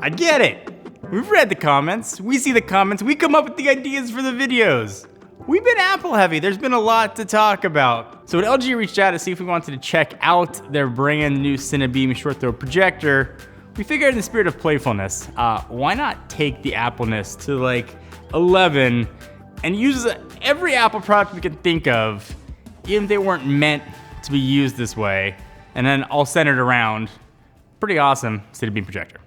I get it. We've read the comments, we see the comments, we come up with the ideas for the videos. We've been Apple heavy, there's been a lot to talk about. So when LG reached out to see if we wanted to check out their brand new Cinebeam short throw projector, we figured in the spirit of playfulness, why not take the Appleness to like 11 and use every Apple product we could think of, even if they weren't meant to be used this way, and then all centered around pretty awesome Cinebeam projector.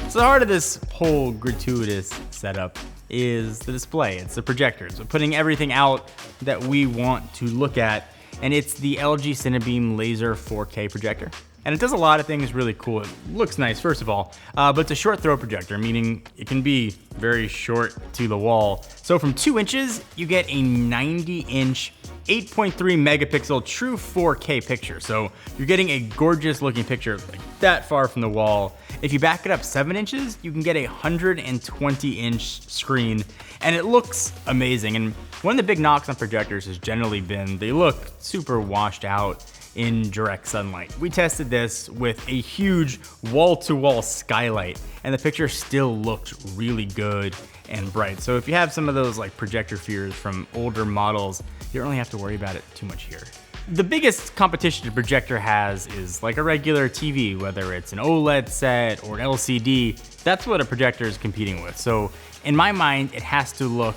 So the heart of this whole gratuitous setup is the display. It's the projector. So putting everything out that we want to look at, and it's the LG Cinebeam Laser 4K projector. And it does a lot of things really cool. It looks nice, first of all, but it's a short throw projector, meaning it can be very short to the wall. So from 2 inches, you get a 90-inch, 8.3 megapixel true 4K picture. So you're getting a gorgeous looking picture like that far from the wall. If you back it up 7 inches, you can get a 120-inch screen, and it looks amazing. And one of the big knocks on projectors has generally been they look super washed out in direct sunlight. We tested this with a huge wall-to-wall skylight, and the picture still looked really good and bright. So if you have some of those like projector fears from older models, you don't really have to worry about it too much here. The biggest competition a projector has is like a regular TV, whether it's an OLED set or an LCD. That's what a projector is competing with. So in my mind, it has to look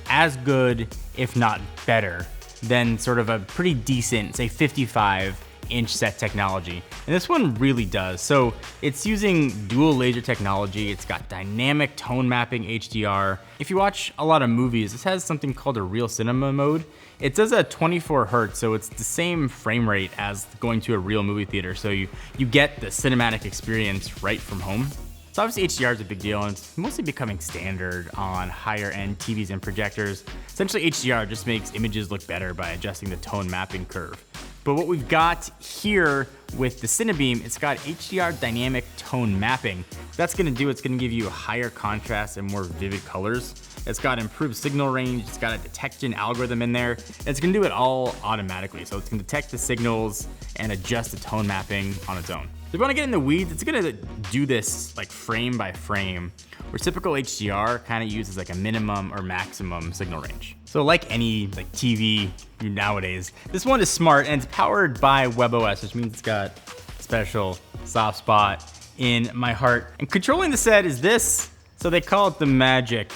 as good, if not better, than sort of a pretty decent, say 55-inch set technology. And this one really does. So it's using dual laser technology. It's got dynamic tone mapping HDR. If you watch a lot of movies, this has something called a real cinema mode. It does a 24 hertz, so it's the same frame rate as going to a real movie theater. So you get the cinematic experience right from home. So obviously HDR is a big deal, and it's mostly becoming standard on higher end TVs and projectors. Essentially HDR just makes images look better by adjusting the tone mapping curve. But what we've got here with the Cinebeam, it's got HDR dynamic tone mapping. That's gonna do, it's gonna give you higher contrast and more vivid colors. It's got improved signal range, it's got a detection algorithm in there. It's gonna do it all automatically. So it's gonna detect the signals and adjust the tone mapping on its own. So if you wanna get in the weeds, it's gonna do this like frame by frame, where typical HDR kind of uses like a minimum or maximum signal range. So like any like TV nowadays, this one is smart and it's powered by WebOS, which means it's got a special soft spot in my heart. And controlling the set is this, so they call it the Magic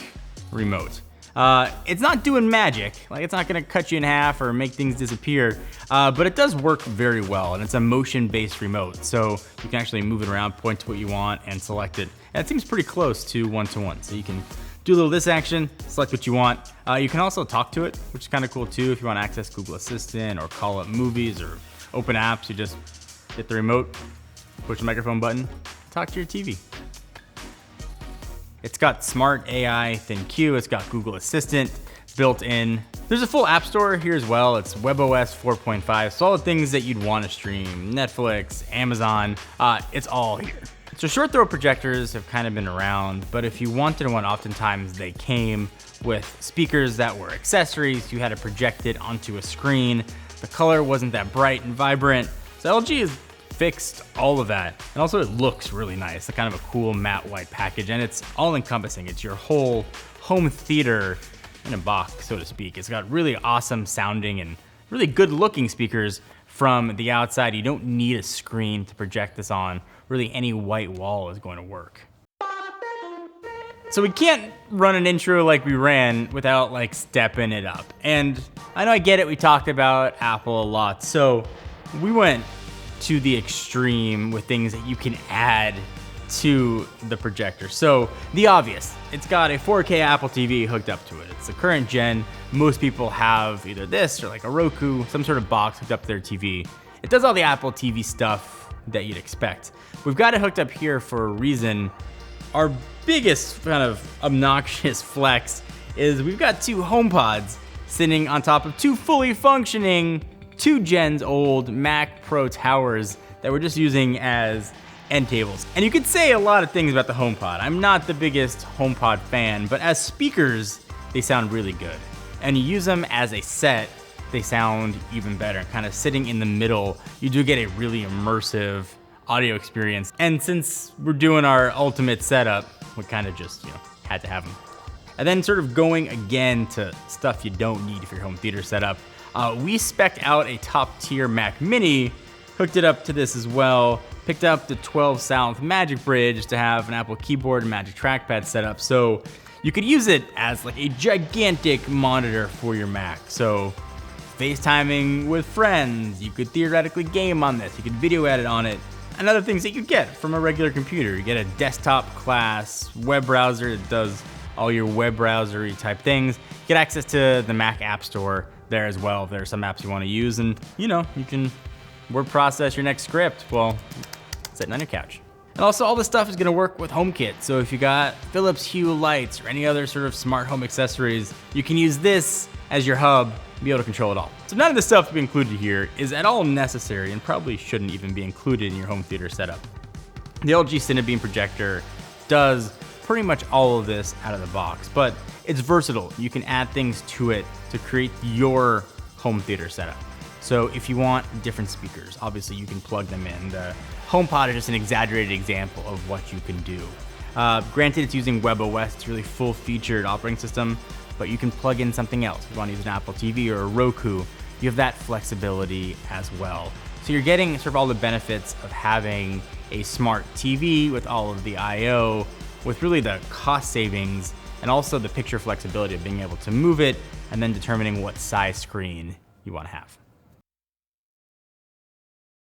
Remote. It's not doing magic, like it's not gonna cut you in half or make things disappear, but it does work very well, and it's a motion-based remote, so you can actually move it around, point to what you want, and select it. And it seems pretty close to one-to-one, so you can do a little this action, select what you want. You can also talk to it, which is kind of cool too. If you want to access Google Assistant or call up movies or open apps, you just hit the remote, push the microphone button, talk to your TV. It's got smart AI ThinQ, it's got Google Assistant built in. There's a full app store here as well. It's WebOS 4.5, so all the things that you'd want to stream, Netflix, Amazon, it's all here. So short throw projectors have kind of been around, but if you wanted one, oftentimes they came with speakers that were accessories. You had to project it onto a screen. The color wasn't that bright and vibrant. So LG has fixed all of that. And also it looks really nice, like kind of a cool matte white package, and it's all encompassing. It's your whole home theater in a box, so to speak. It's got really awesome sounding and really good looking speakers from the outside. You don't need a screen to project this on. Really any white wall is going to work. So we can't run an intro like we ran without like stepping it up. And I know I get it, we talked about Apple a lot. So we went to the extreme with things that you can add to the projector. So the obvious, it's got a 4K Apple TV hooked up to it. It's the current gen. Most people have either this or like a Roku, some sort of box hooked up to their TV. It does all the Apple TV stuff that you'd expect. We've got it hooked up here for a reason. Our biggest kind of obnoxious flex is we've got 2 HomePods sitting on top of 2 fully functioning 2 gens old Mac Pro towers that we're just using as end tables. And you could say a lot of things about the HomePod. I'm not the biggest HomePod fan, but as speakers, they sound really good. And you use them as a set, they sound even better. Kind of sitting in the middle, you do get a really immersive audio experience. And since we're doing our ultimate setup, we kind of just, had to have them. And then sort of going again to stuff you don't need for your home theater setup, we spec'd out a top tier Mac Mini, hooked it up to this as well, picked up the 12 South Magic Bridge to have an Apple keyboard and Magic Trackpad setup. So you could use it as like a gigantic monitor for your Mac. So FaceTiming with friends, you could theoretically game on this, you could video edit on it, and other things that you get from a regular computer. You get a desktop class web browser that does all your web browsery type things. You get access to the Mac App Store there as well if there are some apps you want to use, and you can word process your next script while sitting on your couch. And also all this stuff is gonna work with HomeKit, so if you got Philips Hue lights or any other sort of smart home accessories, you can use this as your hub and be able to control it all. So none of the stuff to be included here is at all necessary and probably shouldn't even be included in your home theater setup. The LG Cinebeam projector does pretty much all of this out of the box, but it's versatile. You can add things to it to create your home theater setup. So if you want different speakers, obviously you can plug them in. The HomePod is just an exaggerated example of what you can do. Granted, it's using WebOS, it's a really full-featured operating system, but you can plug in something else. If you want to use an Apple TV or a Roku, you have that flexibility as well. So you're getting sort of all the benefits of having a smart TV with all of the I/O, with really the cost savings and also the picture flexibility of being able to move it and then determining what size screen you want to have.